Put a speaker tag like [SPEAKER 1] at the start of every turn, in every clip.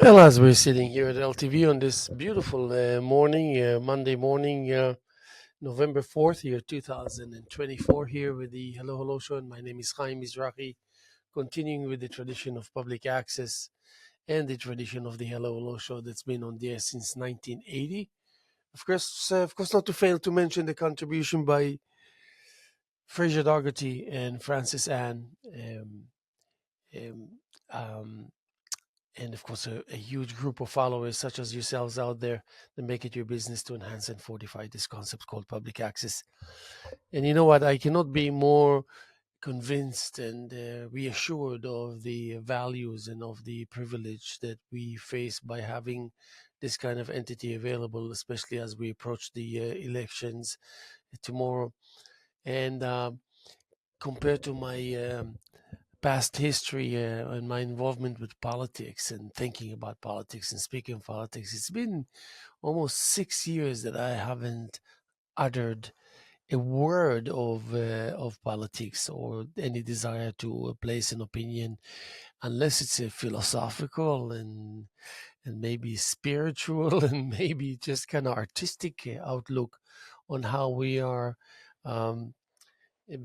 [SPEAKER 1] Well, as we're sitting here at LTV on this beautiful morning, Monday morning, November 4th, year 2024, here with the Hello Hello Show. And my name is Haim Mizrahi, continuing with the tradition of public access and the tradition of the Hello Hello Show that's been on the air since 1980. Of course, not to fail to mention the contribution by Fraser Dougherty and Francis Ann. Um, um, and of course a huge group of followers such as yourselves out there that make it your business to enhance and fortify this concept called public access. And you know what, I cannot be more convinced and reassured of the values and of the privilege that we face by having this kind of entity available, especially as we approach the elections tomorrow. And compared to my past history and my involvement with politics and thinking about politics and speaking of politics, it's been almost 6 years that I haven't uttered a word of politics or any desire to place an opinion, unless it's a philosophical and maybe spiritual and maybe just kind of artistic outlook on how we are um,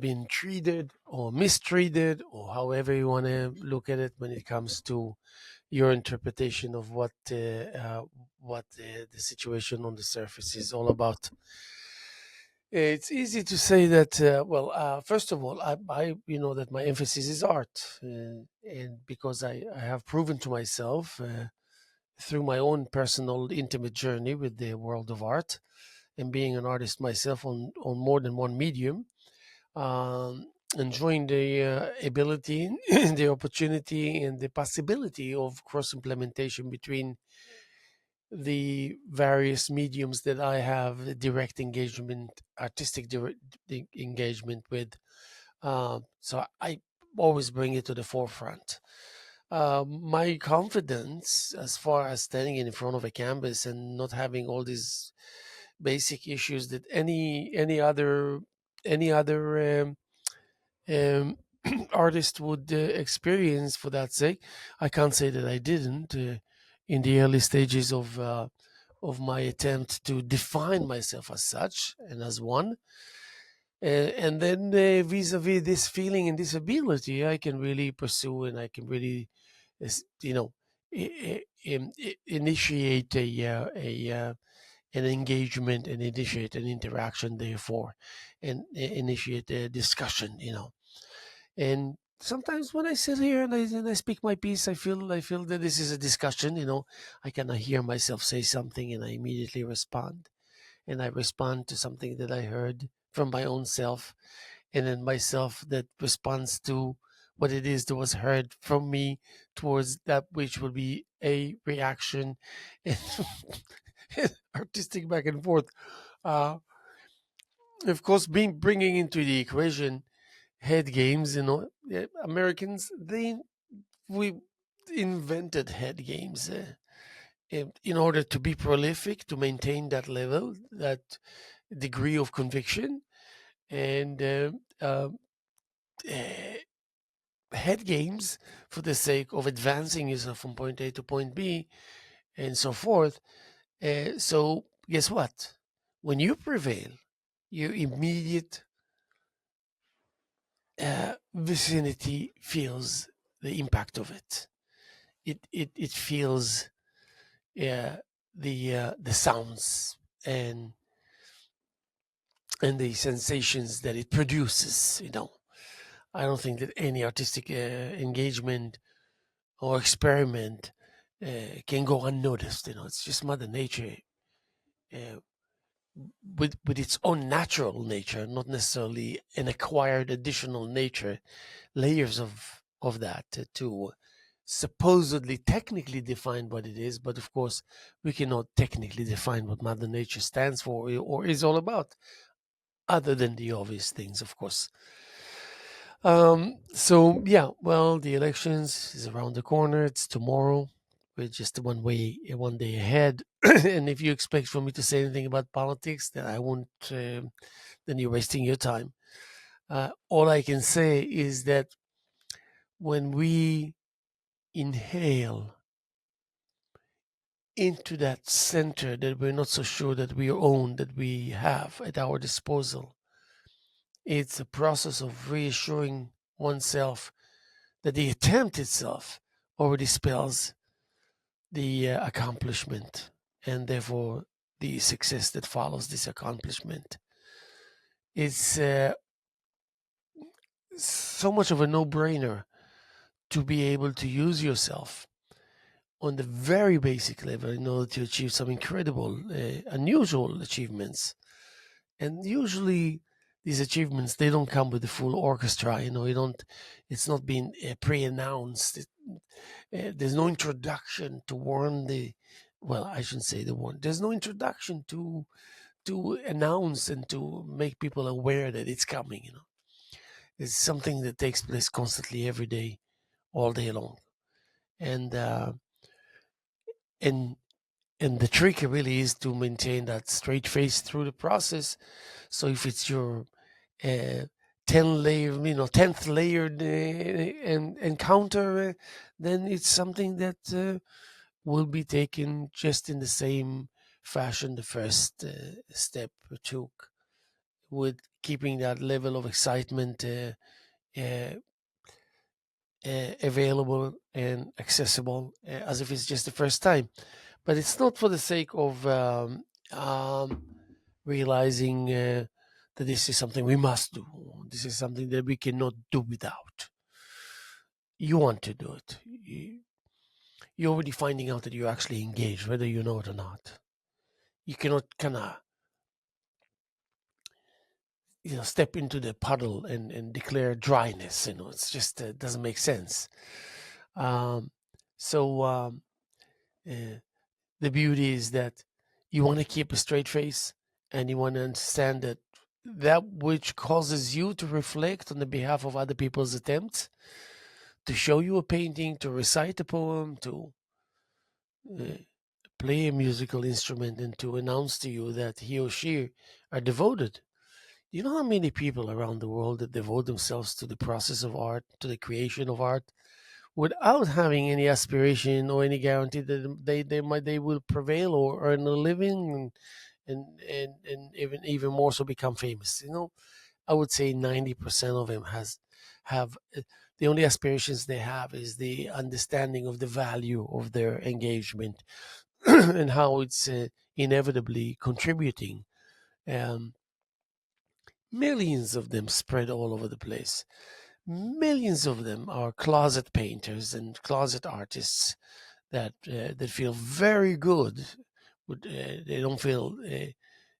[SPEAKER 1] been treated or mistreated, or however you want to look at it when it comes to your interpretation of what the situation on the surface is all about. It's easy to say that. First of all, I you know that my emphasis is art, and because I have proven to myself through my own personal, intimate journey with the world of art, and being an artist myself on more than one medium, enjoying the ability, the opportunity, and the possibility of cross implementation between the various mediums that I have direct engagement, artistic engagement with. So I always bring it to the forefront. My confidence, as far as standing in front of a canvas and not having all these basic issues that any other um, artist would experience, for that sake, I can't say that I didn't in the early stages of my attempt to define myself as such and as one. And then vis-a-vis this feeling and this ability, I can really pursue and I can really, you know, initiate an engagement and initiate an interaction, therefore, and initiate a discussion, and sometimes when I sit here and I speak my piece, I feel that this is a discussion. I kind of hear myself say something and I immediately respond, and I respond to something that I heard from my own self, and then myself that responds to what it is that was heard from me towards that which will be a reaction, and artistic back and forth. Uh, of course, bringing into the equation head games. Americans, we invented head games in order to be prolific, to maintain that level, that degree of conviction, and uh, head games for the sake of advancing yourself from point A to point B, and so forth. So guess what? When you prevail, your immediate vicinity feels the impact of it. It feels the sounds and the sensations that it produces. I don't think that any artistic engagement or experiment can go unnoticed. It's just Mother Nature uh, with its own natural nature, not necessarily an acquired additional nature, layers of that to supposedly technically define what it is. But of course, we cannot technically define what Mother Nature stands for or is all about, other than the obvious things, of course. So yeah, well, the elections is around the corner. It's tomorrow. We're just one day ahead. And if you expect for me to say anything about politics, then I won't. Then you're wasting your time. All I can say is that when we inhale into that center that we're not so sure that we own, that we have at our disposal. It's a process of reassuring oneself that the attempt itself already spells the accomplishment, and therefore the success that follows this accomplishment. It's so much of a no brainer to be able to use yourself on the very basic level in order to achieve some incredible, unusual achievements. And usually, these achievements, they don't come with the full orchestra. You don't. It's not been pre-announced. There's no introduction to warn the. Well, I shouldn't say the warn. There's no introduction to announce and to make people aware that it's coming. It's something that takes place constantly, every day, all day long, and and and the trick really is to maintain that straight face through the process. So if it's your uh, 10th layered encounter, then it's something that will be taken just in the same fashion the first step took, with keeping that level of excitement uh, available and accessible, as if it's just the first time. But it's not for the sake of realizing that this is something we must do. This is something that we cannot do without. You want to do it. You're already finding out that you're actually engaged, whether you know it or not. You cannot kind of step into the puddle and declare dryness. It's just doesn't make sense. Um, so uh, the beauty is that you want to keep a straight face, and you want to understand that which causes you to reflect on the behalf of other people's attempts to show you a painting, to recite a poem, to uh, play a musical instrument, and to announce to you that he or she are devoted. You know how many people around the world that devote themselves to the process of art, to the creation of art, without having any aspiration or any guarantee that they will prevail or earn a living, and even more so become famous. I would say 90% of them have the only aspirations they have is the understanding of the value of their engagement and how it's inevitably contributing. Um, Millions of them spread all over the place. Millions of them are closet painters and closet artists that feel very good. They don't feel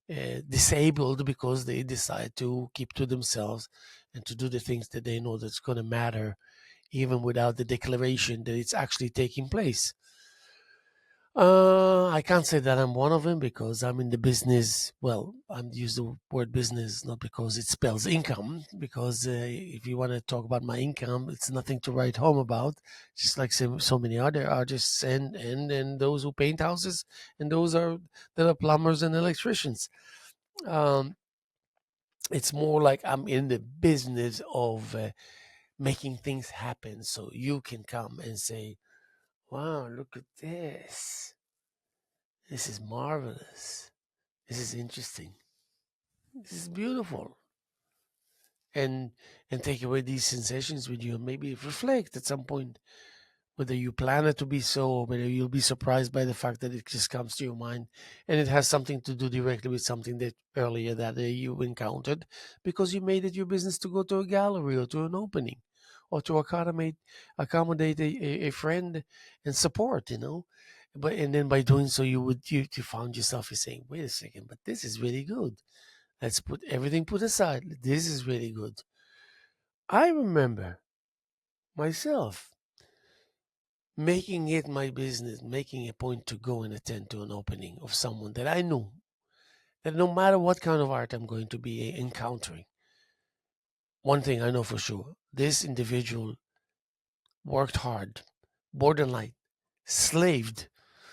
[SPEAKER 1] disabled because they decide to keep to themselves and to do the things that they know that's going to matter, even without the declaration that it's actually taking place. I can't say that I'm one of them because I'm in the business. Well, I'm use the word business not because it spells income, because if you want to talk about my income, it's nothing to write home about. Just like so many other artists and those who paint houses, and those that are plumbers and electricians. Um, it's more like I'm in the business of making things happen, so you can come and say, "Wow, look at this! This is marvelous. This is interesting. This is beautiful." And take away these sensations with you, and maybe reflect at some point whether you plan it to be so, or whether you'll be surprised by the fact that it just comes to your mind, and it has something to do directly with something that earlier that day you encountered, because you made it your business to go to a gallery or to an opening, or to accommodate a friend and support. And then by doing so, you found yourself saying, "Wait a second, but this is really good. Let's put everything put aside. This is really good." I remember myself making it my business, making a point to go and attend to an opening of someone that I knew that no matter what kind of art I'm going to be encountering, one thing I know for sure: this individual worked hard, borderline slaved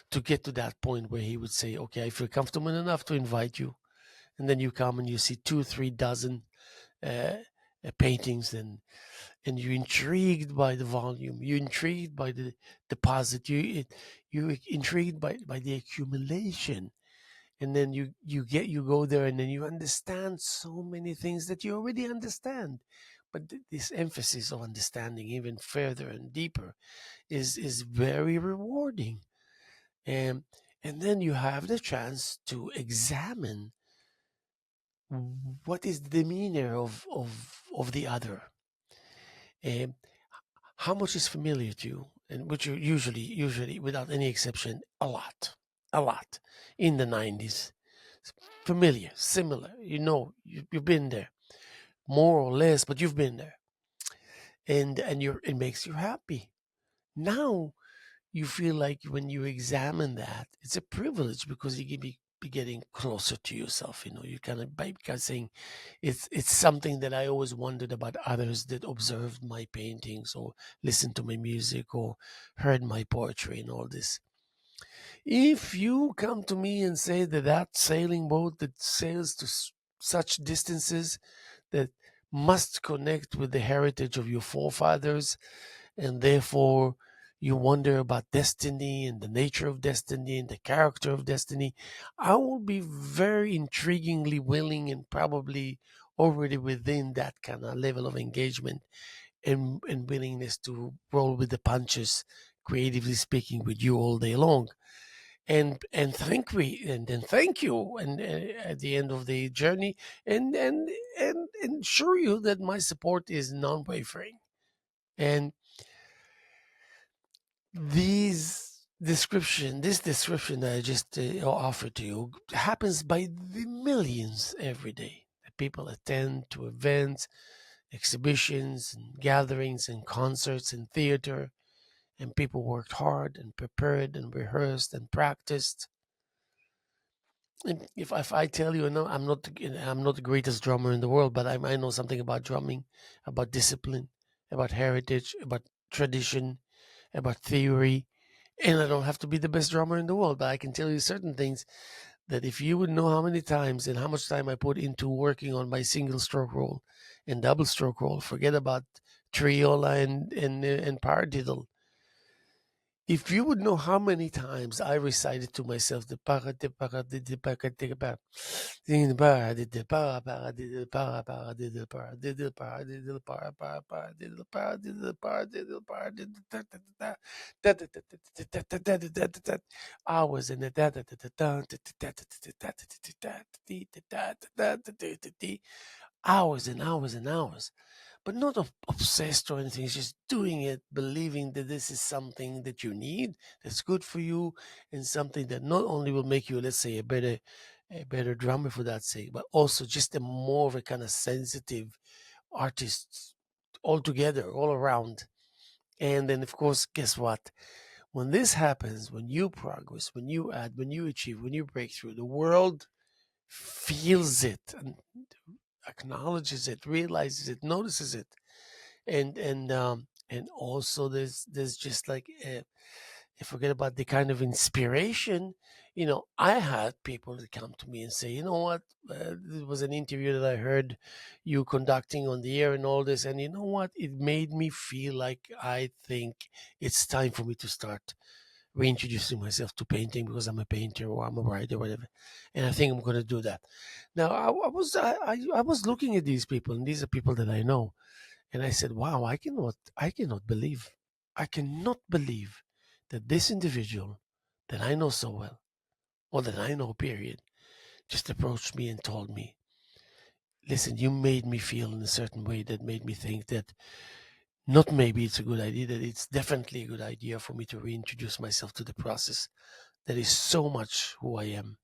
[SPEAKER 1] to get to that point where he would say, "Okay, I feel comfortable enough to invite you," and then you come and you see 2, 3 dozen uh, paintings, and and you're intrigued by the volume, you're intrigued by the deposit, you're intrigued by the accumulation, and then you go there, and then you understand so many things that you already understand, but this emphasis of understanding even further and deeper is very rewarding. And and then you have the chance to examine what is the demeanor of the other, and how much is familiar to you, and which you usually without any exception, a lot in the 90s. Familiar, similar, you've been there, more or less, but you've been there, and it makes you happy. Now you feel like when you examine that, it's a privilege because you can be getting closer to yourself. You kind of by saying it's something that I always wondered about others that observed my paintings or listened to my music or heard my poetry and all this. If you come to me and say that that sailing boat that sails to such distances, that must connect with the heritage of your forefathers, and therefore you wonder about destiny and the nature of destiny and the character of destiny, I will be very intriguingly willing and probably already within that kind of level of engagement and willingness to roll with the punches, creatively speaking, with you all day long. And then thank you, and at the end of the journey, and ensure you that my support is non-wavering. And this description that I just offered to you happens by the millions every day. People attend to events, exhibitions, and gatherings, and concerts, and theater, and people worked hard and prepared and rehearsed and practiced. And if I tell you, no, I'm not the greatest drummer in the world, but I know something about drumming, about discipline, about heritage, about tradition, about theory, and I don't have to be the best drummer in the world, but I can tell you certain things that if you would know how many times and how much time I put into working on my single stroke roll and double stroke roll, forget about triola and paradiddle. If you would know how many times I recited to myself the parade parade parade parade the parade para parade para parade parade parade para para parade parade parade parade hours and hours and hours and hours, but not obsessed or anything. It's just doing it, believing that this is something that you need, that's good for you, and something that not only will make you, let's say, a better drummer for that sake, but also just a more of a kind of sensitive artist altogether, all around. And then, of course, guess what? When this happens, when you progress, when you add, when you achieve, when you break through, the world feels it and acknowledges it, realizes it, notices it, and also there's just like I forget about the kind of inspiration. I had people that come to me and say, you know what, there was an interview that I heard you conducting on the air and all this, and you know what, it made me feel like I think it's time for me to start reintroducing myself to painting because I'm a painter or I'm a writer or whatever, and I think I'm going to do that. Now I was looking at these people, and these are people that I know, and I said, wow, I cannot believe that this individual that I know so well, or that I know, period, just approached me and told me, listen, you made me feel in a certain way that made me think that not maybe it's a good idea, that it's definitely a good idea for me to reintroduce myself to the process that is so much who I am.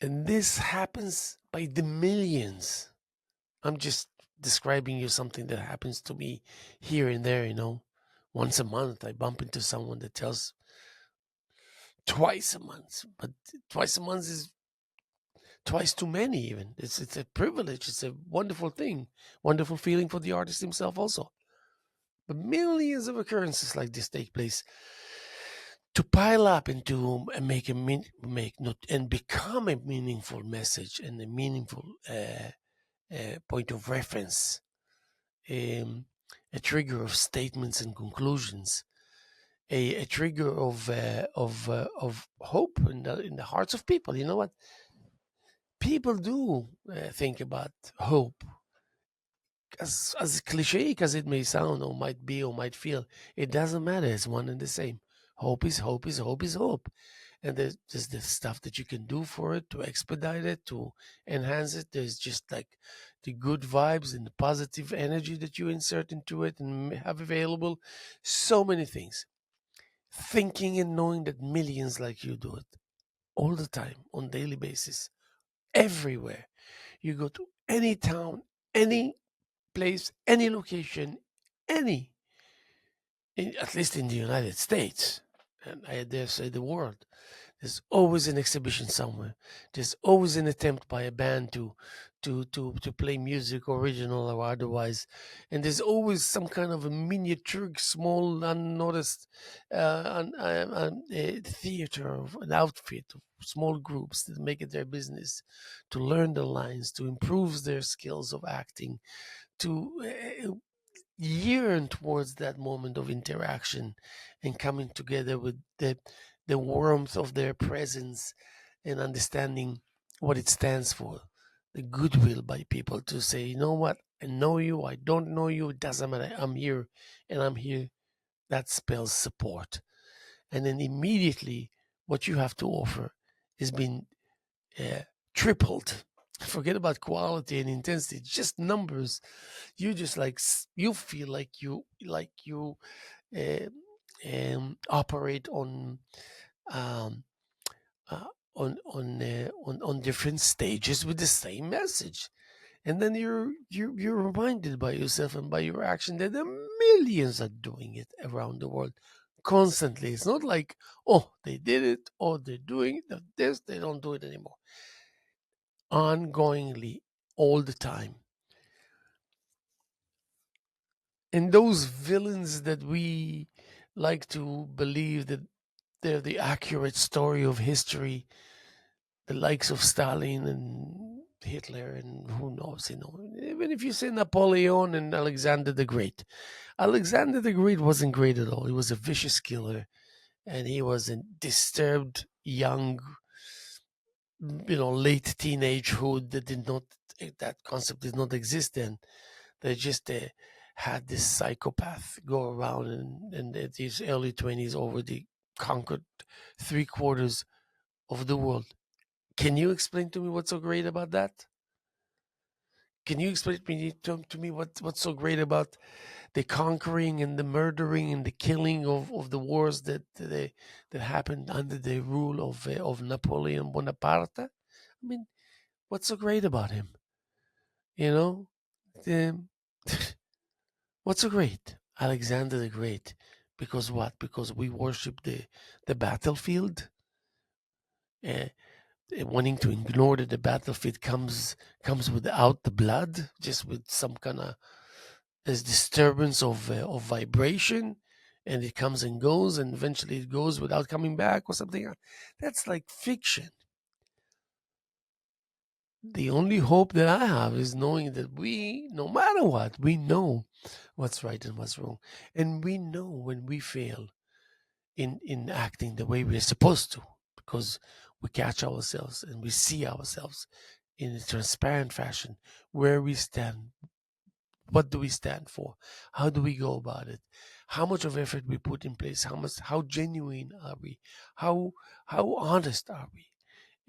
[SPEAKER 1] And this happens by the millions. I'm just describing you something that happens to me here and there. Once a month, I bump into someone that tells twice a month, but twice a month is twice too many. Even it's a privilege. It's a wonderful thing, wonderful feeling for the artist himself also. But millions of occurrences like this take place to pile up and to make make not and become a meaningful message and a meaningful point of reference, um, a trigger of statements and conclusions, a trigger of hope in the hearts of people. You know what? People do think about hope, as cliche as it may sound, or might be, or might feel. It doesn't matter. It's one and the same. Hope is hope is hope is hope. And there's just the stuff that you can do for it to expedite it, to enhance it. There's just like the good vibes and the positive energy that you insert into it and have available. So many things. Thinking and knowing that millions like you do it all the time, on daily basis, everywhere. You go to any town, any place, any location, any, at least in the United States, and I dare say the world. There's always an exhibition somewhere. There's always an attempt by a band to play music, original or otherwise, and there's always some kind of a miniature, small, unnoticed theater of an outfit of small groups that make it their business to learn the lines, to improve their skills of acting, to yearn towards that moment of interaction and coming together with the warmth of their presence and understanding what it stands for, the goodwill by people to say, you know what, I know you, I don't know you, it doesn't matter, I'm here and I'm here. That spells support. And then immediately what you have to offer is being uh, tripled. Forget about quality and intensity, just numbers. You just like you feel like you uh, operate um, uh, on different stages with the same message, and then you're reminded by yourself and by your action that there are millions are doing it around the world constantly. It's not like, oh, they did it or they're doing this, they don't do it anymore. Ongoingly, all the time. And those villains that we like to believe that they're the accurate story of history, the likes of Stalin and Hitler and who knows, even if you say Napoleon and Alexander the Great. Alexander the Great wasn't great at all. He was a vicious killer, and he was a disturbed young, late teenagehood that did not, that concept did not exist then. They just had this psychopath go around and at his early 20s already conquered three-quarters of the world. Can you explain to me what's so great about that? Can you explain to me what's so great about the conquering and the murdering and the killing of the wars that happened under the rule of Napoleon Bonaparte? I mean, what's so great about him? You know, um, what's so great? Alexander the Great. Because what? Because we worship the battlefield, uh, wanting to ignore that the battlefield comes without the blood, just with some kind of this disturbance of vibration, and it comes and goes, and eventually it goes without coming back or something. That's like fiction. The only hope that I have is knowing that we, no matter what, we know what's right and what's wrong, and we know when we fail in acting the way we're supposed to, because we catch ourselves and we see ourselves in a transparent fashion where we stand. What do we stand for? How do we go about it? How much of effort we put in place? How genuine are we? How honest are we?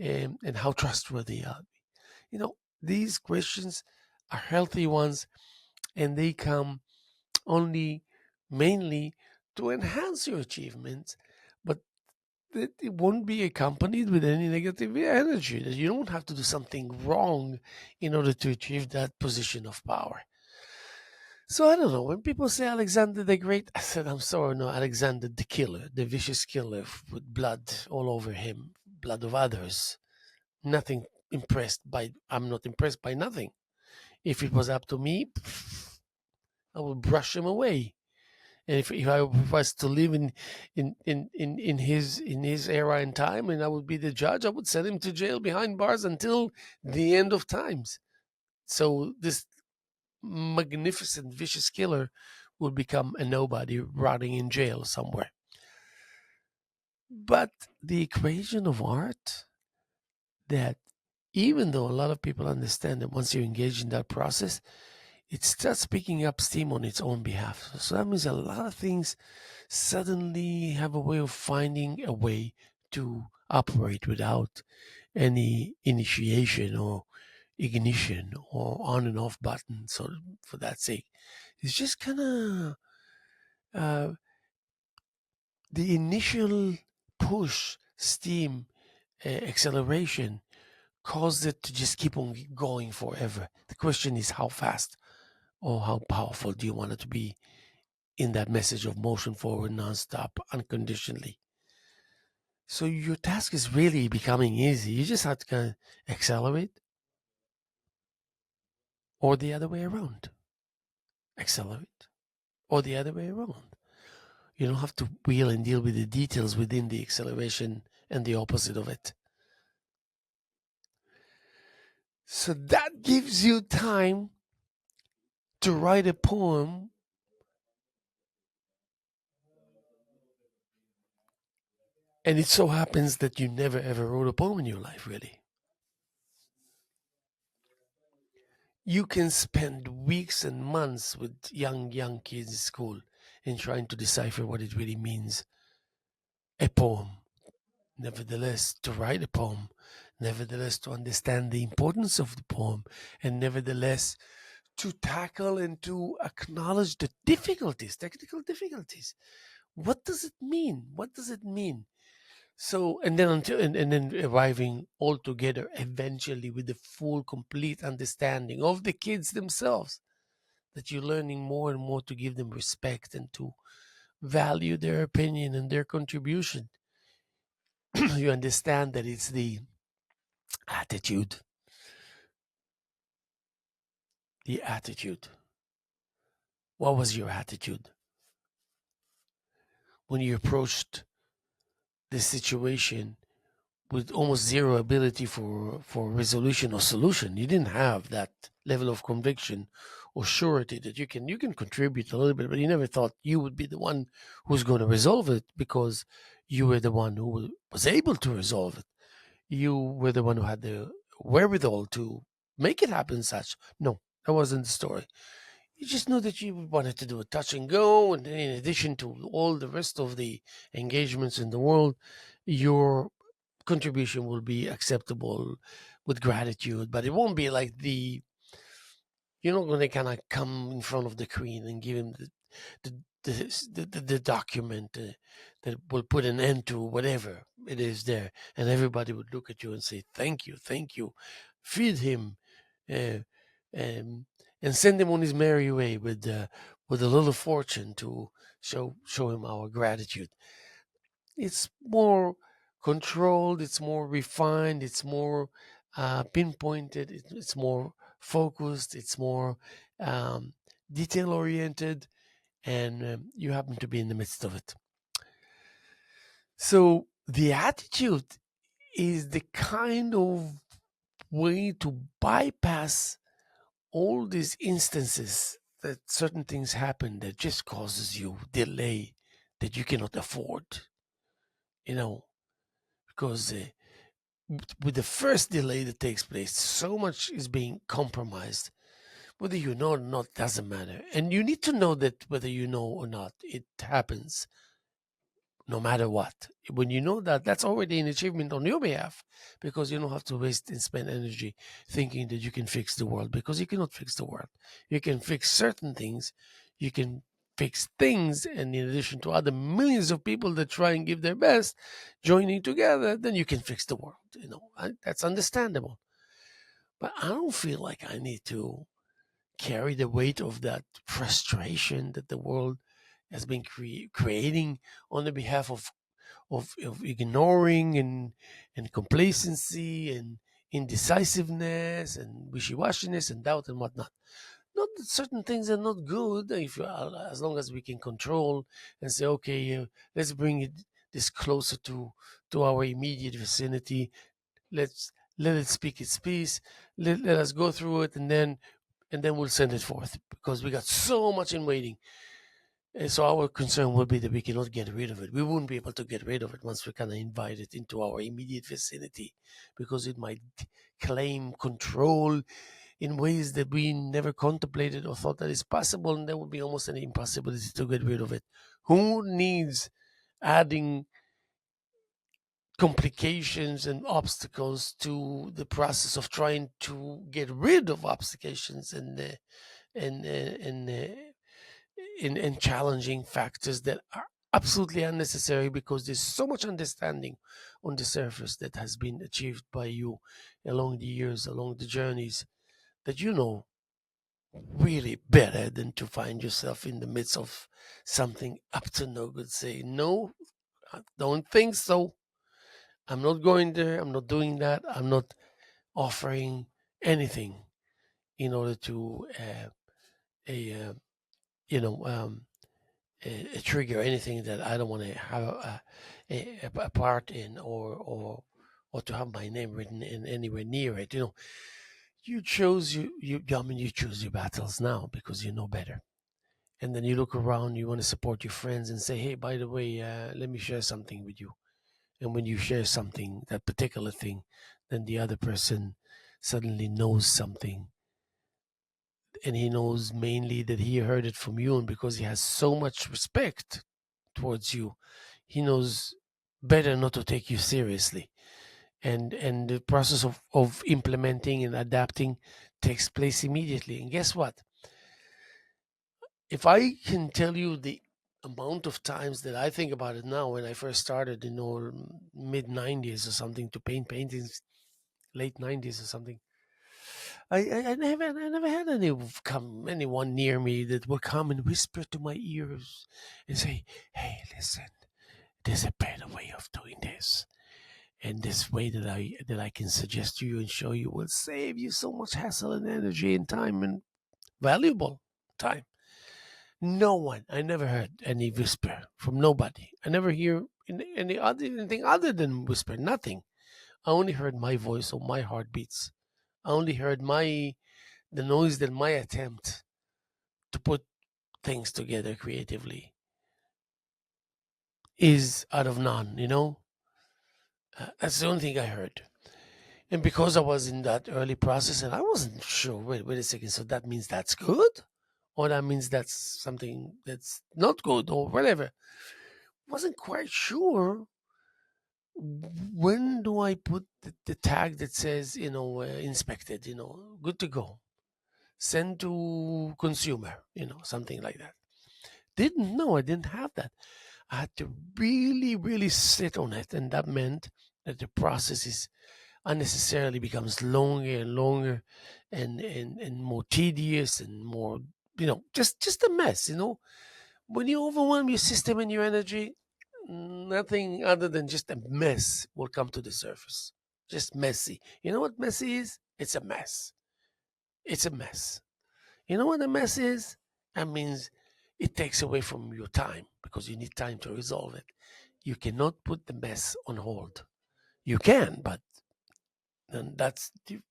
[SPEAKER 1] And how trustworthy are we? These questions are healthy ones, and they come only mainly to enhance your achievements, but it won't be accompanied with any negative energy. That you don't have to do something wrong in order to achieve that position of power. So I don't know. When people say Alexander the Great, I said, I'm sorry, no, Alexander the killer, the vicious killer with blood all over him, blood of others. Nothing I'm not impressed by nothing. If it was up to me, I would brush him away. And if I was to live in his era and time, and I would be the judge, I would send him to jail behind bars until the end of times. So this magnificent vicious killer will become a nobody rotting in jail somewhere. But the equation of art, that even though a lot of people understand that once you engage in that process, it starts picking up steam on its own behalf. So that means a lot of things suddenly have a way of finding a way to operate without any initiation or ignition or on and off button. So for that sake, it's just kind of uh, the initial push, steam, acceleration caused it to just keep on going forever. The question is how fast or how powerful do you want it to be in that message of motion forward, nonstop, unconditionally. So your task is really becoming easy. You just have to kind of accelerate, or the other way around. Accelerate, or the other way around. You don't have to wheel and deal with the details within the acceleration and the opposite of it. So that gives you time to write a poem, and it so happens that you never ever wrote a poem in your life, really. You can spend weeks and months with young kids in school in trying to decipher what it really means, a poem. Nevertheless, to write a poem, nevertheless, to understand the importance of the poem, and nevertheless, to tackle and to acknowledge the difficulties, technical difficulties. What does it mean? What does it mean? So, and then and then arriving all together eventually with the full, complete understanding of the kids themselves, that you're learning more and more to give them respect and to value their opinion and their contribution. You understand that it's the attitude, the attitude. What was your attitude when you approached this situation with almost zero ability for resolution or solution? You didn't have that level of conviction or surety that you can contribute a little bit, but you never thought you would be the one who's going to resolve it, because you were the one who was able to resolve it. You were the one who had the wherewithal to make it happen. Such, no, that wasn't the story. You just knew that you wanted to do a touch and go, and in addition to all the rest of the engagements in the world, your contribution will be acceptable with gratitude, but it won't be like the, you're not going to kind of come in front of the queen and give him the document that will put an end to whatever it is there, and everybody would look at you and say thank you, feed him, uh, um, and send him on his merry way with a little fortune to show him our gratitude. It's more controlled, it's more refined, it's more pinpointed, it's more focused, it's more detail oriented, and you happen to be in the midst of it. So the attitude is the kind of way to bypass all these instances that certain things happen that just causes you delay that you cannot afford, you know, because with the first delay that takes place, so much is being compromised. Whether you know or not doesn't matter. And you need to know that whether you know or not, it happens no matter what. When you know that, that's already an achievement on your behalf, because you don't have to waste and spend energy thinking that you can fix the world, because you cannot fix the world. You can fix certain things. You can fix things, and in addition to other millions of people that try and give their best joining together, then you can fix the world. That's understandable. But I don't feel like I need to carry the weight of that frustration that the world has been creating on the behalf of ignoring and complacency and indecisiveness and wishy-washiness and doubt and whatnot. Not that certain things are not good, if as long as we can control and say, okay, let's bring it this closer to our immediate vicinity. let it speak its piece, let us go through it, and then we'll send it forth because we got so much in waiting. And so our concern will be that we cannot get rid of it. We won't be able to get rid of it once we kind of invite it into our immediate vicinity because it might claim control in ways that we never contemplated or thought that is possible, and there would be almost an impossibility to get rid of it. Who needs adding complications and obstacles to the process of trying to get rid of obstacles and and challenging factors that are absolutely unnecessary because there's so much understanding on the surface that has been achieved by you along the years, along the journeys, that you know really better than to find yourself in the midst of something up to no good. Say, no, I don't think so. I'm not going there. I'm not doing that. I'm not offering anything in order to a you know trigger anything that I don't want to have a part in or to have my name written in anywhere near it. You chose I mean you choose your battles now because you know better. And then you look around, you want to support your friends and say, hey, by the way, let me share something with you. And when you share something, that particular thing, then the other person suddenly knows something. And he knows mainly that he heard it from you. And because he has so much respect towards you, he knows better not to take you seriously. And the process of implementing and adapting takes place immediately. And guess what? If I can tell you the amount of times that I think about it now, when I first started in the mid 90s or something to paint paintings, late 90s or something, I never had anyone near me that would come and whisper to my ears and say, hey, listen, there's a better way of doing this. And this way that I can suggest to you and show you will save you so much hassle and energy and time and valuable time. No one. I never heard any whisper from nobody. I never hear anything other than whisper. Nothing. I only heard my voice or my heartbeats. I only heard the noise that my attempt to put things together creatively is out of none. That's the only thing I heard. And because I was in that early process and I wasn't sure. Wait a second. So that means that's good, or that means that's something that's not good, or whatever. Wasn't quite sure. When do I put the tag that says, inspected, good to go, send to consumer, something like that? Didn't know. I didn't have that. I had to really, really sit on it. And that meant that the process is unnecessarily becomes longer and longer and more tedious and more, just a mess, when you overwhelm your system and your energy, nothing other than just a mess will come to the surface. Just messy. You know what messy is? It's a mess. It's a mess. You know what a mess is? That means it takes away from your time because you need time to resolve it. You cannot put the mess on hold. You can, but then that's you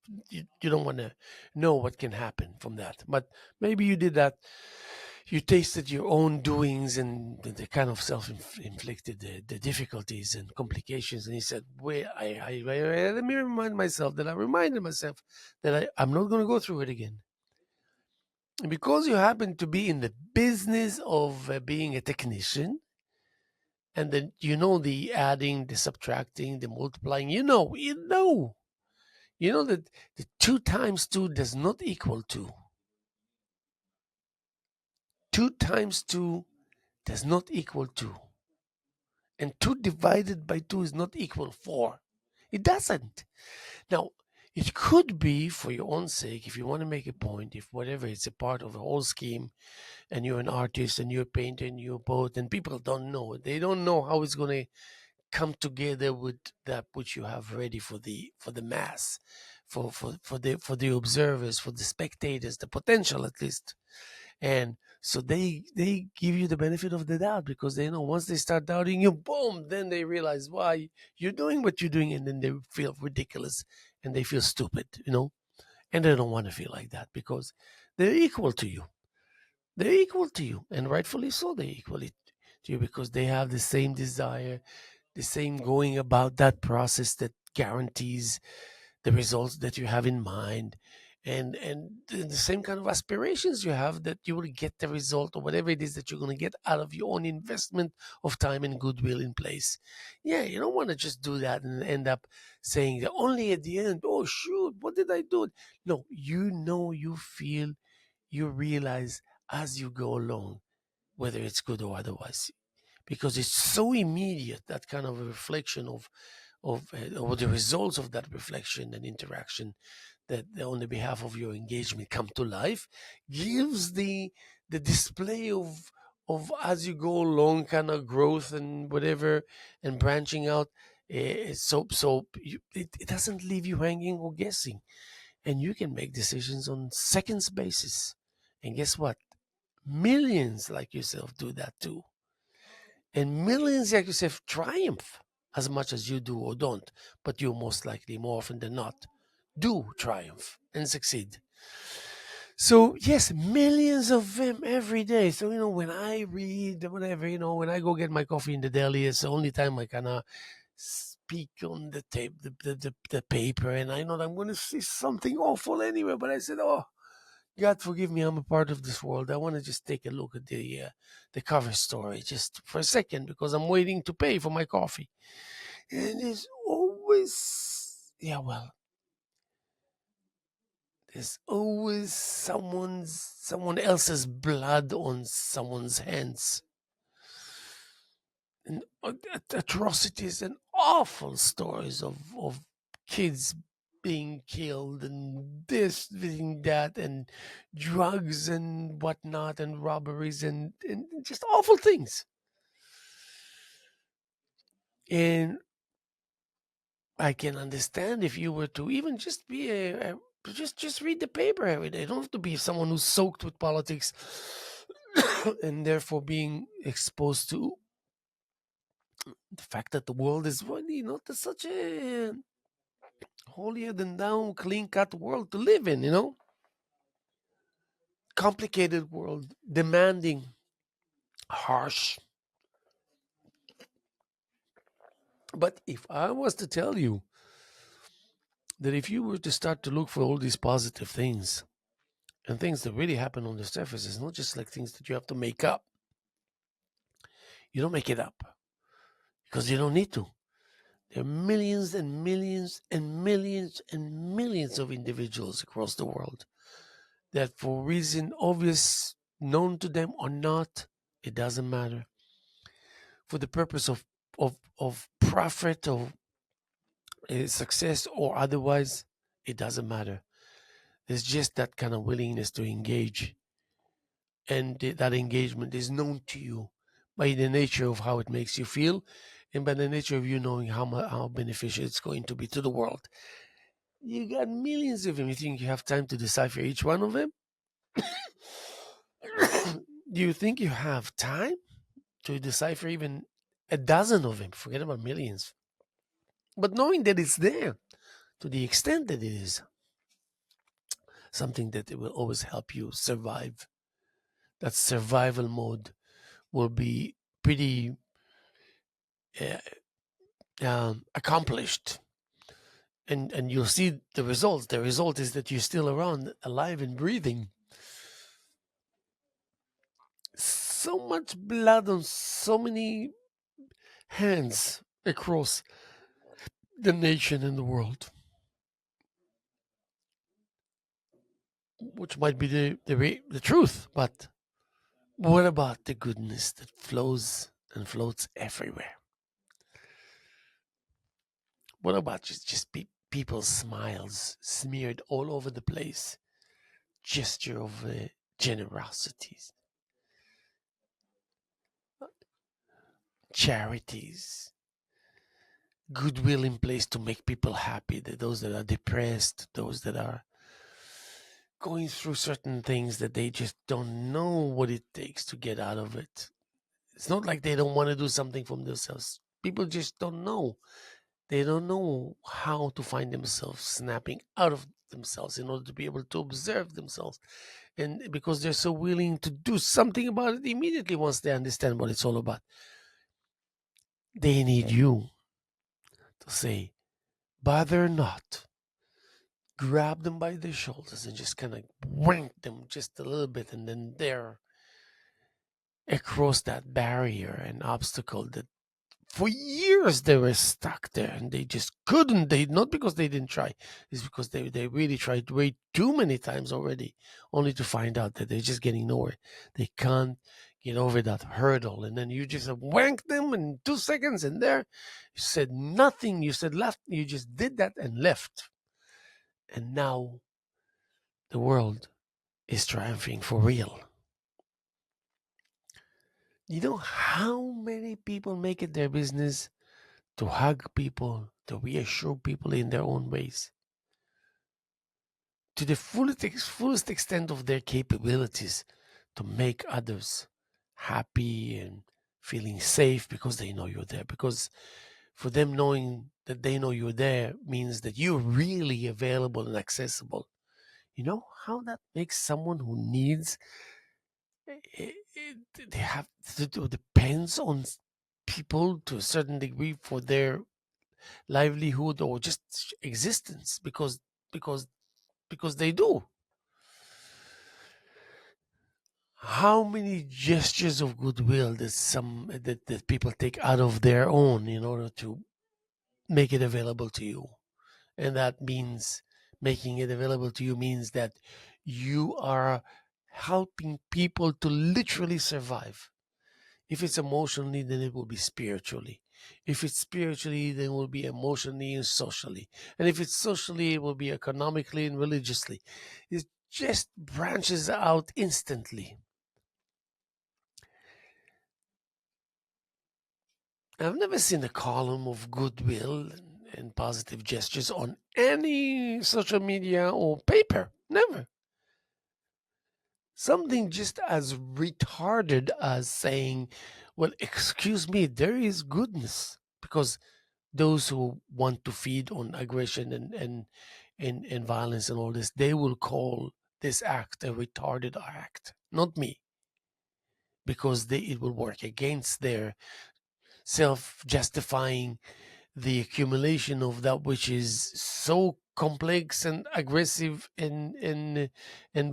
[SPEAKER 1] don't want to know what can happen from that. But maybe you did that. You tasted your own doings and the kind of self-inflicted the difficulties and complications, and he said, "Wait, let me remind myself that I reminded myself that I'm not going to go through it again." And because you happen to be in the business of being a technician, and then the adding, the subtracting, the multiplying, you know that the 2 times 2 does not equal 2. 2 times 2 does not equal 2. And 2 divided by 2 is not equal 4. It doesn't. Now, it could be for your own sake, if you want to make a point, if whatever, it's a part of a whole scheme, and you're an artist and you're a painter and you're both, and people don't know. They don't know how it's going to come together with that which you have ready for the mass, for the observers, for the spectators, the potential at least. And so they give you the benefit of the doubt because they know once they start doubting you, boom, then they realize why you're doing what you're doing, and then they feel ridiculous and they feel stupid, and they don't want to feel like that because they're equal to you. They're equal to you, and rightfully so. They're equally to you because they have the same desire, the same going about that process that guarantees the results that you have in mind, and the same kind of aspirations you have that you will get the result or whatever it is that you're going to get out of your own investment of time and goodwill in place. Yeah, you don't want to just do that and end up saying that only at the end, oh shoot, what did I do? No, you feel, you realize as you go along whether it's good or otherwise, because it's so immediate, that kind of a reflection of or the results of that reflection and interaction that on the behalf of your engagement come to life, gives the display of as you go along kind of growth and whatever and branching out. It doesn't leave you hanging or guessing, and you can make decisions on seconds basis. And guess what? Millions like yourself do that too. And millions like yourself triumph as much as you do or don't, but you most likely, more often than not, do triumph and succeed. So yes, millions of them every day. So when I read whatever, when I go get my coffee in the deli, it's the only time I kind of speak on the tape, the paper, and I know that I'm going to see something awful anyway. But I said, oh, God forgive me, I'm a part of this world. I want to just take a look at the cover story just for a second because I'm waiting to pay for my coffee. And there's always, yeah, well, there's always someone else's blood on someone's hands, and atrocities and awful stories of kids being killed and this being that and drugs and whatnot and robberies and just awful things. And I can understand if you were to even just be just read the paper every day. You don't have to be someone who's soaked with politics and therefore being exposed to the fact that the world is really not such a holier than thou, clean cut world to live in, Complicated world, demanding, harsh. But if I was to tell you that if you were to start to look for all these positive things and things that really happen on the surface, it's not just like things that you have to make up. You don't make it up because you don't need to. There are millions and millions and millions and millions of individuals across the world that, for reason obvious, known to them or not, it doesn't matter. For the purpose of profit or success or otherwise, it doesn't matter. There's just that kind of willingness to engage, and that engagement is known to you by the nature of how it makes you feel, and by the nature of you knowing how beneficial it's going to be to the world. You got millions of them. You think you have time to decipher each one of them? Do you think you have time to decipher even a dozen of them? Forget about millions. But knowing that it's there, to the extent that it is, something that it will always help you survive. That survival mode will be pretty accomplished, and you'll see the results. The result is that you're still around, alive and breathing. So much blood on so many hands across the nation and the world, which might be the truth. But what about the goodness that flows and floats everywhere? What about just people's smiles smeared all over the place? Gesture of generosities, charities, goodwill in place to make people happy. Those that are depressed, those that are going through certain things that they just don't know what it takes to get out of it. It's not like they don't want to do something for themselves. People just don't know. They don't know how to find themselves snapping out of themselves in order to be able to observe themselves. And because they're so willing to do something about it immediately once they understand what it's all about, they need you to say, bother not. Grab them by their shoulders and just kind of wank them just a little bit, and then they're across that barrier and obstacle that for years they were stuck there and they just couldn't. They not because they didn't try, it's because they really tried way too many times already, only to find out that they're just getting nowhere. They can't get over that hurdle, and then you just wank them in 2 seconds, and there you said nothing, you said left, you just did that and left, and now the world is triumphing for real. You know how many people make it their business to hug people, to reassure people in their own ways, to the fullest extent of their capabilities, to make others happy and feeling safe because they know you're there. Because for them, knowing that they know you're there means that you're really available and accessible. You know how that makes someone who needs they have to depends on people to a certain degree for their livelihood or just existence because because they do. How many gestures of goodwill that people take out of their own in order to make it available to you? And that means making it available to you means that you are helping people to literally survive. If it's emotionally, then it will be spiritually. If it's spiritually, then it will be emotionally and socially. And if it's socially, it will be economically and religiously. It just branches out instantly. I've never seen a column of goodwill and positive gestures on any social media or paper. Never. Something just as retarded as saying, well, excuse me, there is goodness. Because those who want to feed on aggression and violence and all this, they will call this act a retarded act, not me, because it will work against their self-justifying the accumulation of that which is so complex and aggressive and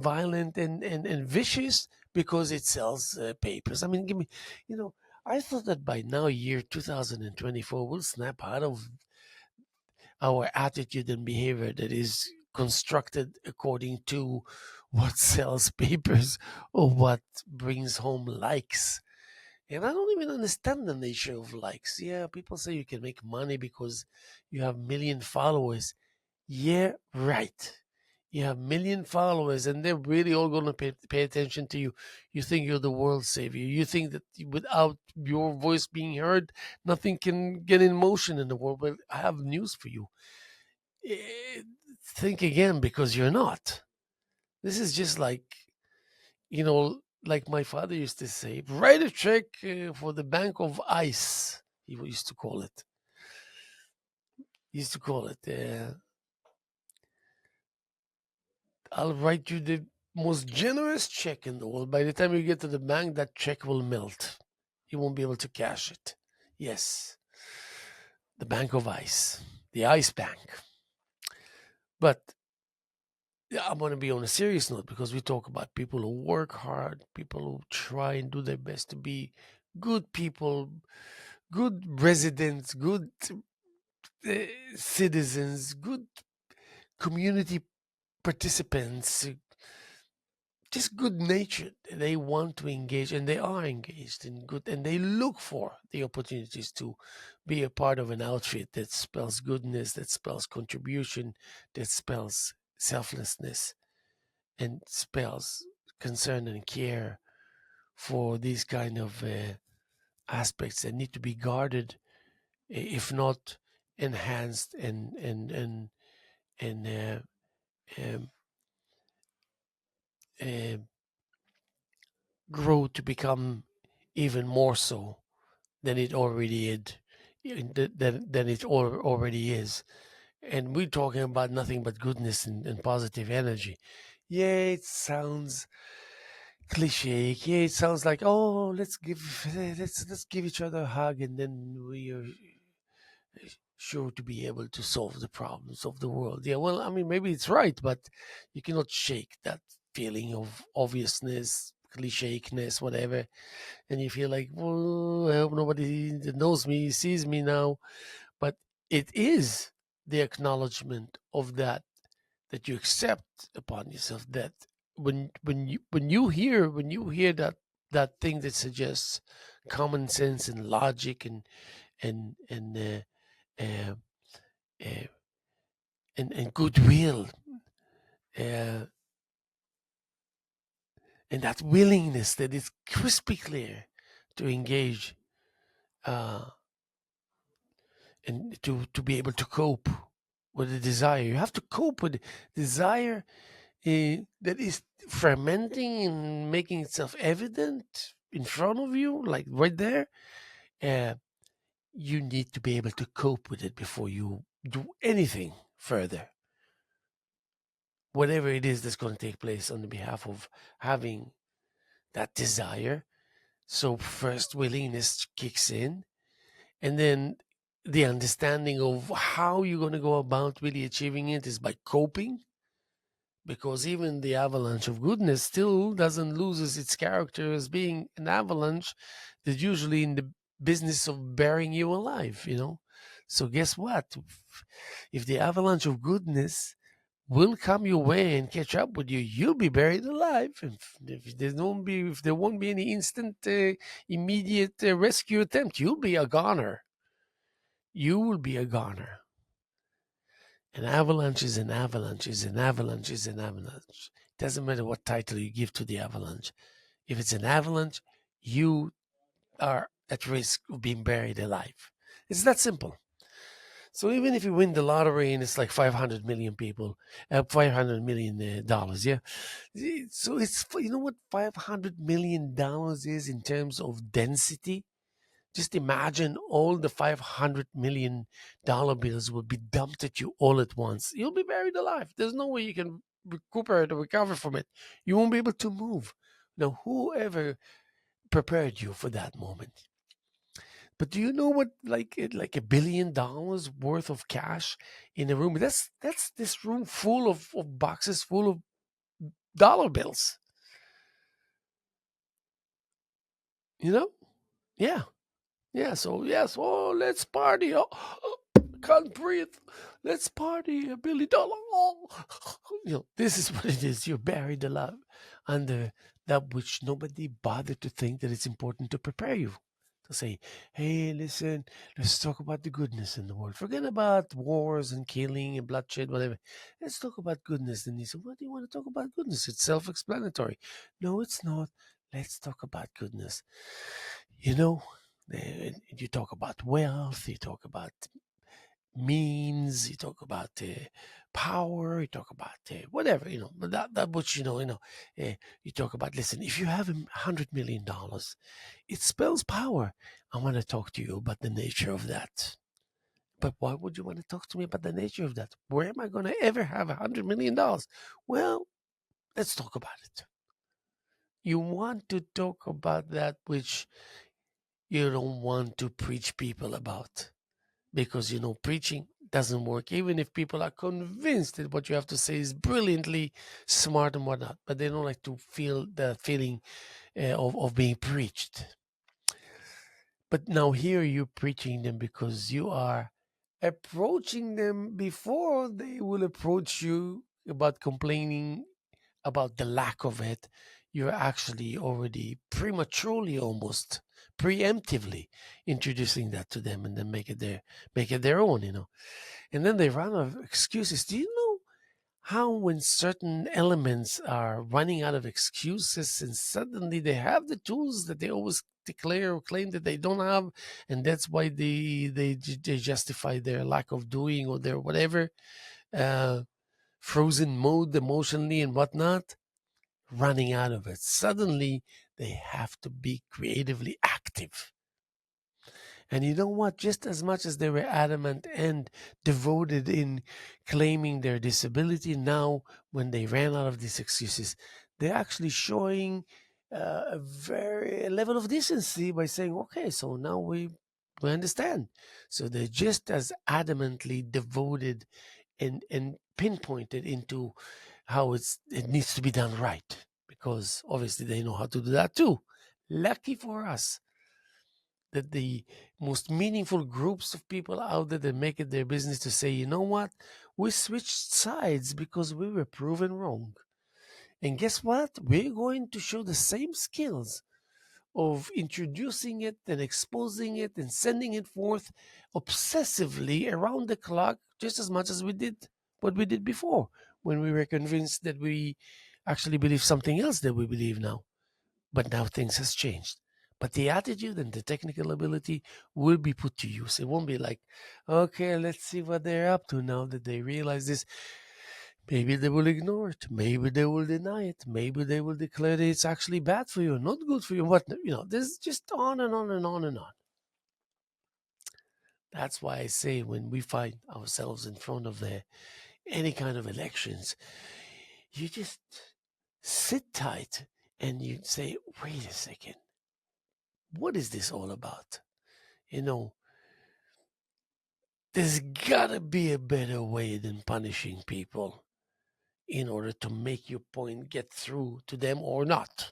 [SPEAKER 1] violent and vicious because it sells papers. I mean, give me, you know, I thought that by now, year 2024, we'll snap out of our attitude and behavior that is constructed according to what sells papers or what brings home likes. And I don't even understand the nature of likes. Yeah, people say you can make money because you have million followers. Yeah, right. You have million followers, and they're really all going to pay attention to you. You think you're the world savior. You think that without your voice being heard, nothing can get in motion in the world. But I have news for you. Eh, Think again, because you're not. This is just like, like my father used to say, write a check for the bank of ice. He used to call it. He used to call it. I'll write you the most generous check in the world. By the time you get to the bank, that check will melt. You won't be able to cash it. Yes, the bank of ice, the ice bank. But yeah, I want to be on a serious note because we talk about people who work hard, people who try and do their best to be good people, good residents, good uh, citizens, good community participants, just good natured. They want to engage and they are engaged in good, and they look for the opportunities to be a part of an outfit that spells goodness, that spells contribution, that spells selflessness, and spells concern and care for these kind of aspects that need to be guarded, if not enhanced and um, uh, grow to become even more so than it already than it already is. And we're talking about nothing but goodness and positive energy. Yeah, it sounds cliche. Yeah, it sounds like, oh, let's give each other a hug, and then we are sure to be able to solve the problems of the world. Yeah, well, I mean, maybe it's right, but you cannot shake that feeling of obviousness, cliché-ness, whatever. And you feel like, well, I hope nobody that knows me sees me now. But it is the acknowledgement of that you accept upon yourself, that when you hear that thing that suggests common sense and logic and uh, uh, and goodwill, uh, and that willingness that is crispy clear to engage, uh, and to be able to cope with the desire. You have to cope with the desire that is fermenting and making itself evident in front of you, like right there. Uh, you need to be able to cope with it before you do anything further, whatever it is that's going to take place on the behalf of having that desire. So first willingness kicks in, and then the understanding of how you're going to go about really achieving it is by coping, because even the avalanche of goodness still doesn't lose its character as being an avalanche that's usually in the business of burying you alive. So guess what? If the avalanche of goodness will come your way and catch up with you, you'll be buried alive. If there won't be any instant, immediate rescue attempt, you'll be a goner. You will be a goner. An avalanche is an avalanche is an avalanche is an avalanche. It doesn't matter what title you give to the avalanche. If it's an avalanche, you are at risk of being buried alive. It's that simple. So even if you win the lottery and it's like 500 million people, $500 million, yeah. So it's, you know what $500 million is in terms of density? Just imagine all the $500 million bills will be dumped at you all at once. You'll be buried alive. There's no way you can recuperate or recover from it. You won't be able to move. Now, whoever prepared you for that moment? But do you know what, like $1 billion worth of cash in a room? That's this room full of boxes full of dollar bills. You know? Yeah. Yeah. So yes. Oh, let's party. Oh, can't breathe. Let's party, $1 billion. Oh. This is what it is. You're buried alive under that which nobody bothered to think that it's important to prepare you. To say, hey, listen, let's talk about the goodness in the world. Forget about wars and killing and bloodshed, whatever. Let's talk about goodness. And he said, what do you want to talk about goodness? It's self explanatory. No, it's not. Let's talk about goodness. You know, you talk about wealth, you talk about means, you talk about power, you talk about whatever, but that which you talk about. Listen, if you have $100 million, it spells power. I want to talk to you about the nature of that. But why would you want to talk to me about the nature of that? Where am I going to ever have $100 million? Well, let's talk about it. You want to talk about that which you don't want to preach people about, because preaching doesn't work, even if people are convinced that what you have to say is brilliantly smart and whatnot, but they don't like to feel the feeling of being preached. But now here you're preaching them because you are approaching them before they will approach you about complaining about the lack of it. You're actually already prematurely, almost preemptively introducing that to them, and then make it their own. And then they run out of excuses. Do you know how, when certain elements are running out of excuses and suddenly they have the tools that they always declare or claim that they don't have, and that's why they justify their lack of doing or their whatever, uh, frozen mode emotionally and whatnot, running out of it. Suddenly they have to be creatively active. And you know what? Just as much as they were adamant and devoted in claiming their disability, now when they ran out of these excuses, they're actually showing a very level of decency by saying, "Okay, so now we understand." So they're just as adamantly devoted and pinpointed into how it needs to be done right, because obviously they know how to do that too. Lucky for us that the most meaningful groups of people out there that make it their business to say, you know what, we switched sides because we were proven wrong. And guess what? We're going to show the same skills of introducing it and exposing it and sending it forth obsessively around the clock, just as much as we did what we did before when we were convinced that we actually believe something else that we believe now. But now things has changed. But the attitude and the technical ability will be put to use. It won't be like, okay, let's see what they're up to now that they realize this. Maybe they will ignore it. Maybe they will deny it. Maybe they will declare that it's actually bad for you, not good for you. What this is just on and on and on and on. That's why I say when we find ourselves in front of any kind of elections, you just sit tight and you say, wait a second, what is this all about? You know, there's gotta be a better way than punishing people in order to make your point get through to them or not,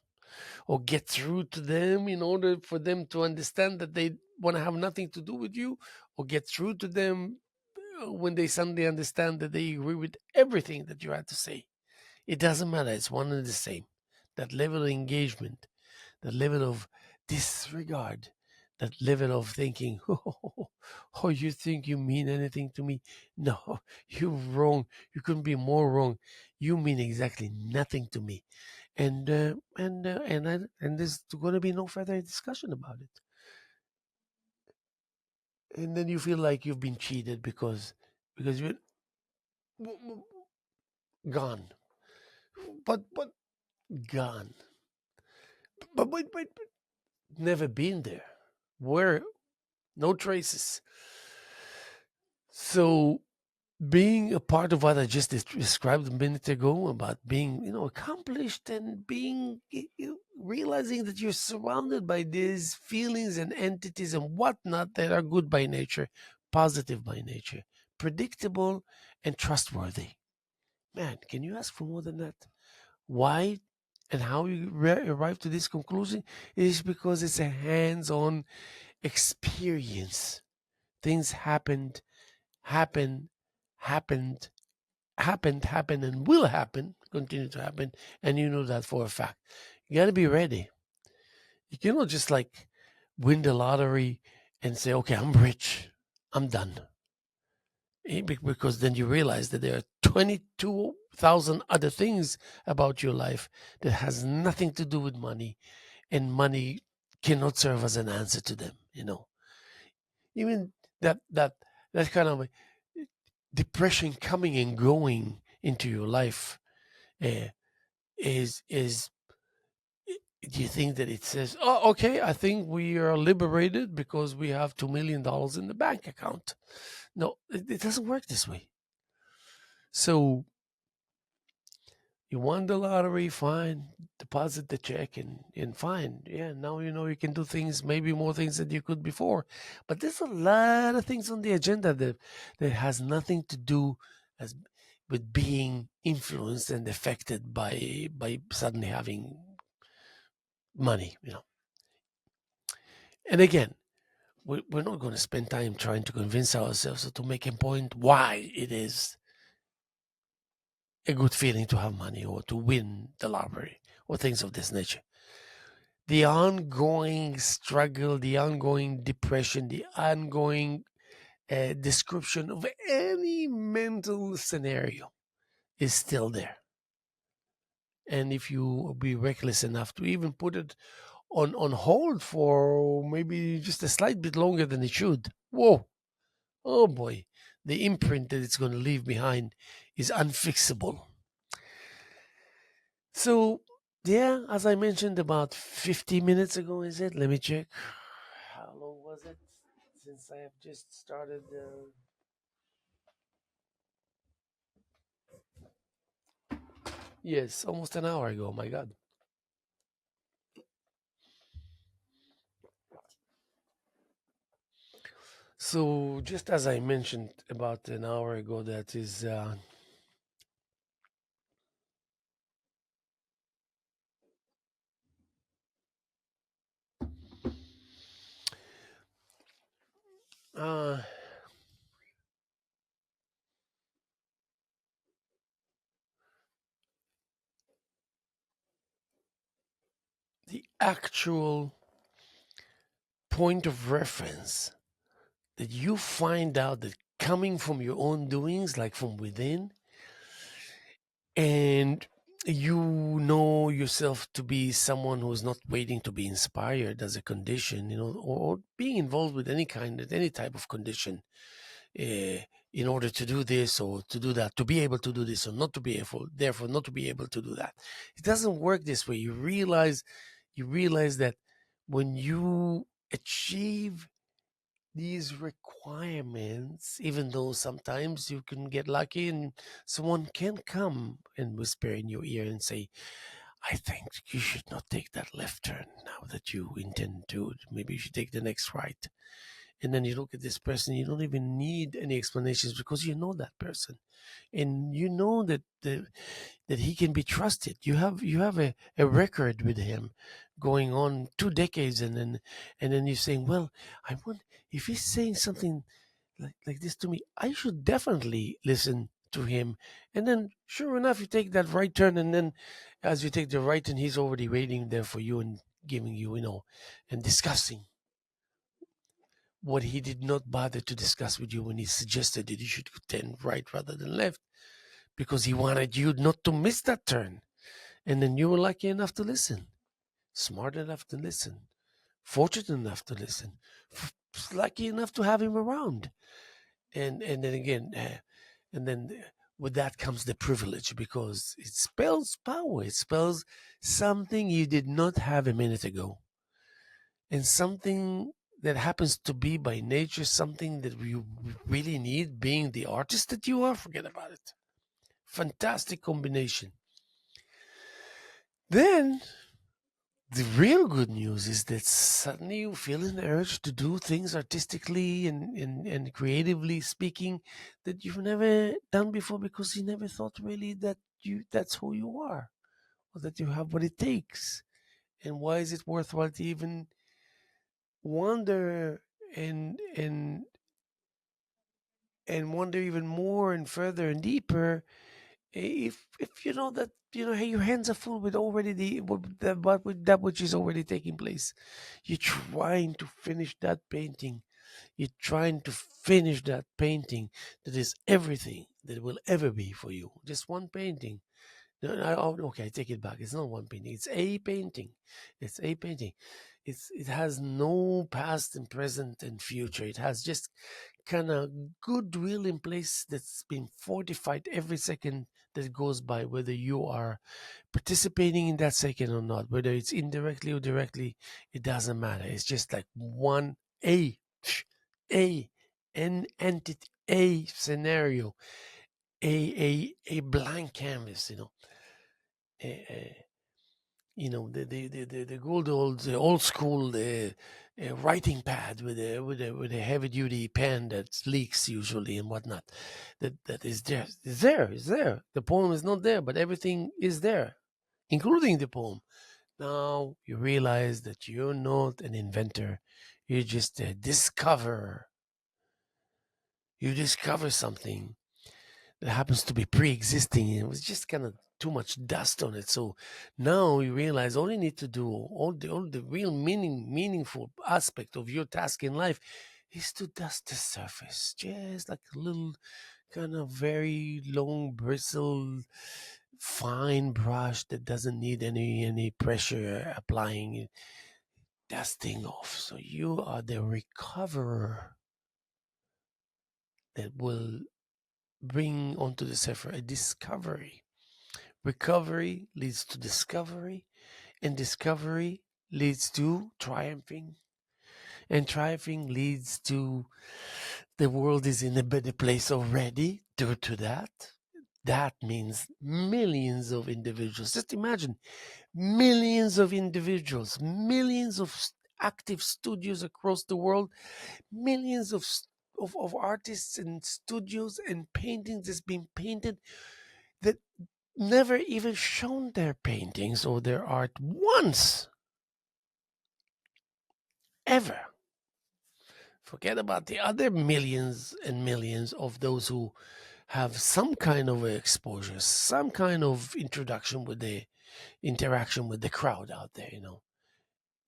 [SPEAKER 1] or get through to them in order for them to understand that they want to have nothing to do with you, or get through to them when they suddenly understand that they agree with everything that you had to say. It doesn't matter, it's one and the same. That level of engagement, that level of disregard, that level of thinking, oh, you think you mean anything to me? No, you're wrong. You couldn't be more wrong. You mean exactly nothing to me. And there's going to be no further discussion about it. And then you feel like you've been cheated because you're gone. But gone. But wait, never been there. Where no traces. So being a part of what I just described a minute ago about being, accomplished and being, realizing that you're surrounded by these feelings and entities and whatnot that are good by nature, positive by nature, predictable and trustworthy. Man, can you ask for more than that? Why and how you arrive to this conclusion is because it's a hands-on experience. Things happen, happened, happened, and will happen, continue to happen, and you know that for a fact. You got to be ready. You cannot just like win the lottery and say, okay, I'm rich, I'm done. Because then you realize that there are 22,000 other things about your life that has nothing to do with money, and money cannot serve as an answer to them. Even that that kind of depression coming and going into your life uh, is do you think that it says, oh, okay, I think we are liberated because we have $2 million in the bank account? No, it doesn't work this way. So you won the lottery, fine, deposit the check, and fine, yeah, now you know you can do things, maybe more things than you could before. But there's a lot of things on the agenda that has nothing to do as with being influenced and affected by suddenly having money. And again, we're not going to spend time trying to convince ourselves or to make a point why it is a good feeling to have money or to win the lottery or things of this nature. The ongoing struggle, the ongoing depression, the ongoing description of any mental scenario is still there. And if you be reckless enough to even put it on hold for maybe just a slight bit longer than it should, whoa, oh boy, the imprint that it's going to leave behind is unfixable. So, yeah, as I mentioned about 50 minutes ago, is it? Let me check. How long was it? since I have just started. Yes, almost an hour ago. My God. So, just as I mentioned about an hour ago, that is uh, the actual point of reference that you find out that coming from your own doings, like from within, and you know yourself to be someone who's not waiting to be inspired as a condition, or being involved with any type of condition, uh, in order to do this or to do that, to be able to do this or not to be able, therefore not to be able to do that. It doesn't work this way. You realize that when you achieve these requirements, even though sometimes you can get lucky and someone can come and whisper in your ear and say, I think you should not take that left turn now that you intend to. Maybe you should take the next right. And then you look at this person, you don't even need any explanations because you know that person. And you know that he can be trusted. You have a record with him going on 2 decades, and then you're saying, well, I want if he's saying something like this to me, I should definitely listen to him. And then sure enough, you take that right turn, and then as you take the right turn, he's already waiting there for you and giving you, and discussing what he did not bother to discuss with you when he suggested that you should turn right rather than left, because he wanted you not to miss that turn. And then you were lucky enough to listen, smart enough to listen, fortunate enough to listen, lucky enough to have him around. And then again, and then with that comes the privilege, because it spells power. It spells something you did not have a minute ago, and something that happens to be by nature something that you really need, being the artist that you are. Forget about it. Fantastic combination. Then the real good news is that suddenly you feel an urge to do things artistically and creatively speaking that you've never done before, because you never thought really that that's who you are, or that you have what it takes. And why is it worthwhile to even wonder and wonder even more and further and deeper, if you know that, hey, your hands are full with already with that which is already taking place. You're trying to finish that painting. You're trying to finish that painting that is everything that will ever be for you. Just one painting. No, no, okay, I take it back. It's not one painting. It's a painting. It's a painting. It has no past and present and future. It has just kind of goodwill in place that's been fortified every second that goes by, whether you are participating in that second or not, whether it's indirectly or directly, it doesn't matter. It's just like one a an entity, a scenario, a blank canvas, a, the good old the old school writing pad with a heavy duty pen that leaks usually and whatnot. That is there. Is there. The poem is not there, but everything is there, including the poem. Now you realize that you're not an inventor. You're just a discoverer. You discover something that happens to be pre-existing, and it was just kind of too much dust on it. So now you realize all you need to do, all the real meaningful aspect of your task in life, is to dust the surface, just like a little kind of very long bristle fine brush that doesn't need any pressure applying, dusting off. So you are the recoverer that will bring onto the surface a discovery. Recovery leads to discovery, and discovery leads to triumphing, And thriving leads to the world is in a better place already due to that. That means millions of individuals. Just imagine millions of individuals, millions of active studios across the world, millions of artists and studios and paintings that's been painted that never even shown their paintings or their art once, ever. Forget about the other millions and millions of those who have some kind of exposure, some kind of introduction with the interaction with the crowd out there,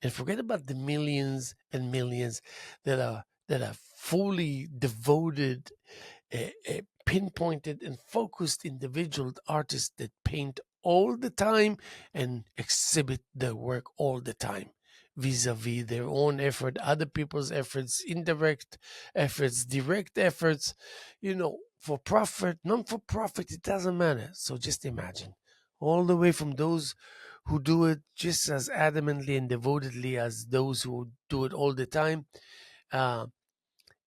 [SPEAKER 1] And forget about the millions and millions that are fully devoted, pinpointed and focused individual artists that paint all the time and exhibit their work all the time, vis-a-vis their own effort, other people's efforts, indirect efforts, direct efforts, for profit, non for profit, it doesn't matter. So just imagine, all the way from those who do it just as adamantly and devotedly as those who do it all the time, uh,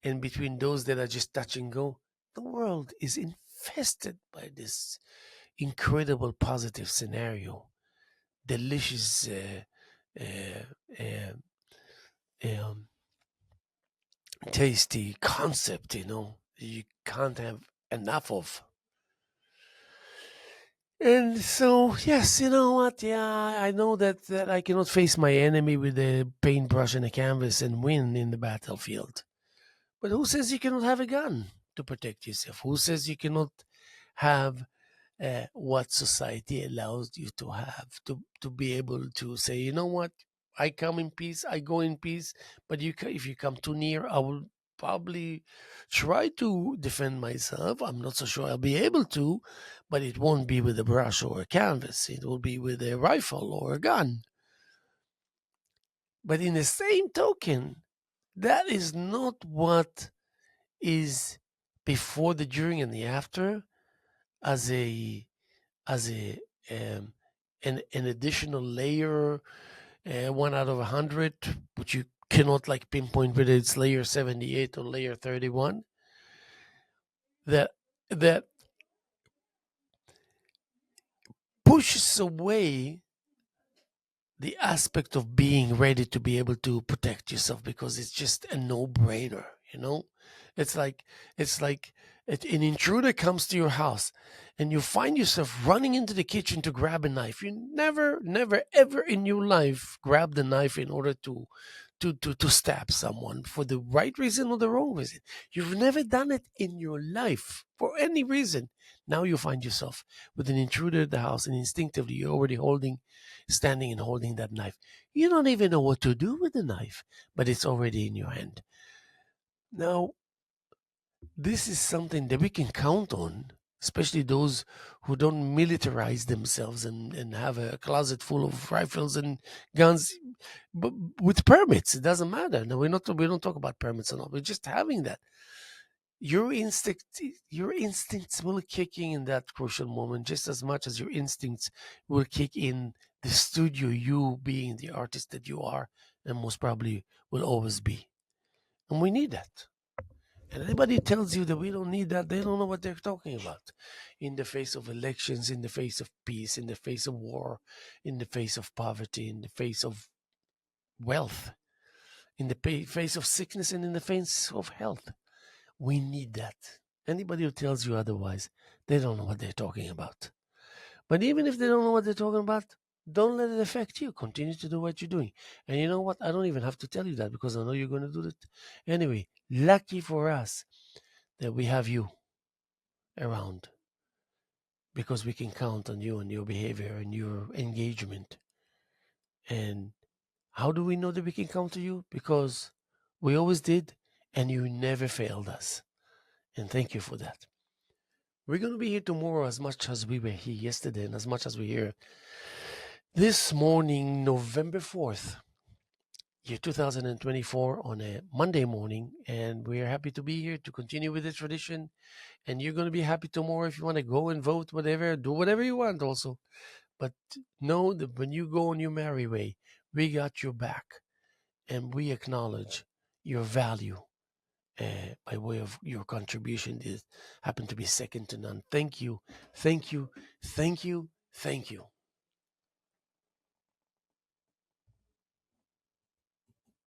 [SPEAKER 1] and between those that are just touch and go. The world is infested by this incredible positive scenario, delicious, uh, um, tasty concept, you can't have enough of. And so, yes, you know what? Yeah, I know that I cannot face my enemy with a paintbrush and a canvas and win in the battlefield. But who says you cannot have a gun to protect yourself? Who says you cannot have what society allows you to have, to be able to say, you know what, I come in peace, I go in peace, but if you come too near, I will probably try to defend myself. I'm not so sure I'll be able to, but it won't be with a brush or a canvas. It will be with a rifle or a gun. But in the same token, that is not what is before, the during, and the after as a um, an additional layer, 1 out of 100, which you cannot like pinpoint whether it's layer 78 or layer 31. That pushes away the aspect of being ready to be able to protect yourself, because it's just a no-brainer. It's like an intruder comes to your house and you find yourself running into the kitchen to grab a knife. You never ever in your life grab the knife in order to stab someone for the right reason or the wrong reason. You've never done it in your life for any reason. Now you find yourself with an intruder at the house, and instinctively you're already standing and holding that knife. You don't even know what to do with the knife, but it's already in your hand. Now, this is something that we can count on, especially those who don't militarize themselves and have a closet full of rifles and guns, but with permits. It doesn't matter. No, we don't talk about permits and all. We're just having that. Your instinct, your instincts will kick in that crucial moment just as much as your instincts will kick in the studio, you being the artist that you are and most probably will always be. And we need that. And anybody tells you that we don't need that, they don't know what they're talking about. In the face of elections, in the face of peace, in the face of war, in the face of poverty, in the face of wealth, in the face of sickness, and in the face of health. We need that. Anybody who tells you otherwise, they don't know what they're talking about. But even if they don't know what they're talking about, don't let it affect you. Continue to do what you're doing. And you know what? I don't even have to tell you that, because I know you're going to do it. Anyway, lucky for us that we have you around, because we can count on you and your behavior and your engagement. And how do we know that we can count on you? Because we always did, and you never failed us. And thank you for that. We're going to be here tomorrow as much as we were here yesterday and as much as we're here this morning, November 4th, year 2024, on a Monday morning. And we're happy to be here to continue with the tradition. And you're going to be happy tomorrow if you want to go and vote, whatever, do whatever you want also. But know that when you go on your merry way, we got your back and we acknowledge your value by way of your contribution is happen to be second to none. Thank you, thank you, thank you, thank you.